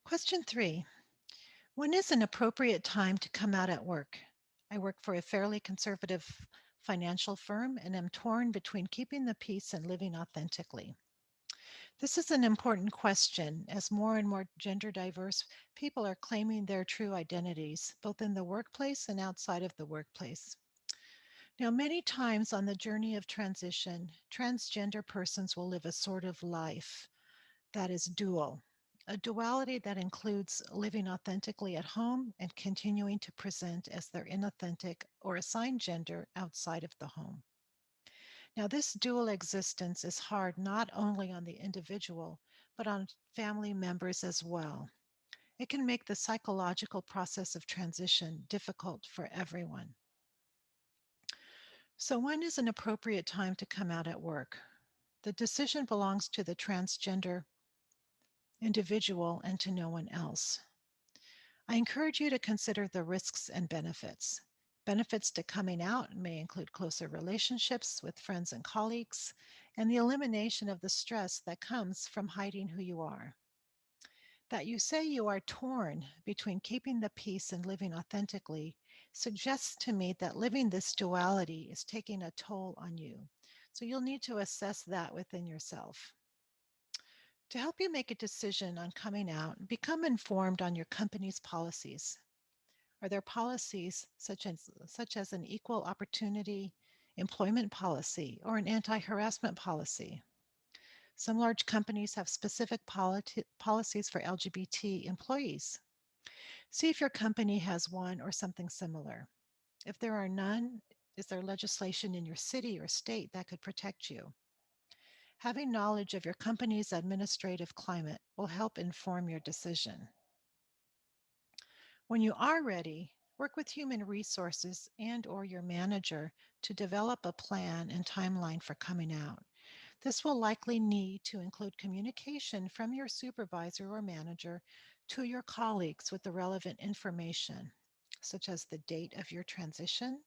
Question 3. When is an appropriate time to come out at work? I work for a fairly conservative financial firm and am torn between keeping the peace and living authentically. This is an important question as more and more gender diverse people are claiming their true identities, both in the workplace and outside of the workplace. Now, many times on the journey of transition, transgender persons will live a sort of life that is dual, a duality that includes living authentically at home and continuing to present as their inauthentic or assigned gender outside of the home. Now, this dual existence is hard not only on the individual, but on family members as well. It can make the psychological process of transition difficult for everyone. So, when is an appropriate time to come out at work? The decision belongs to the transgender individual and to no one else. I encourage you to consider the risks and benefits. Benefits to coming out may include closer relationships with friends and colleagues, and the elimination of the stress that comes from hiding who you are. That you say you are torn between keeping the peace and living authentically suggests to me that living this duality is taking a toll on you. So you'll need to assess that within yourself. To help you make a decision on coming out, become informed on your company's policies. Are there policies such as an equal opportunity employment policy or an anti-harassment policy? Some large companies have specific policies for LGBT employees. See if your company has one or something similar. If there are none, is there legislation in your city or state that could protect you? Having knowledge of your company's administrative climate will help inform your decision. When you are ready, work with human resources and or your manager to develop a plan and timeline for coming out. This will likely need to include communication from your supervisor or manager to your colleagues with the relevant information, such as the date of your transition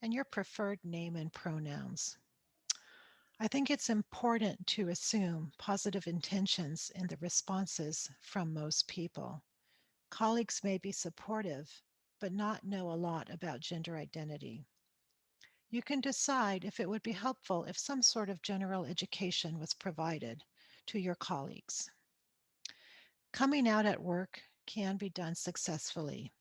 and your preferred name and pronouns. I think it's important to assume positive intentions in the responses from most people. Colleagues may be supportive, but not know a lot about gender identity. You can decide if it would be helpful if some sort of general education was provided to your colleagues. Coming out at work can be done successfully.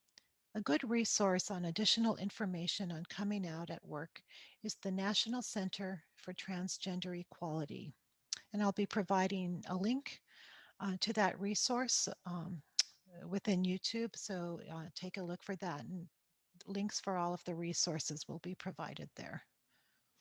A good resource on additional information on coming out at work is the National Center for Transgender Equality. And I'll be providing a link to that resource within YouTube. So take a look for that. And links for all of the resources will be provided there.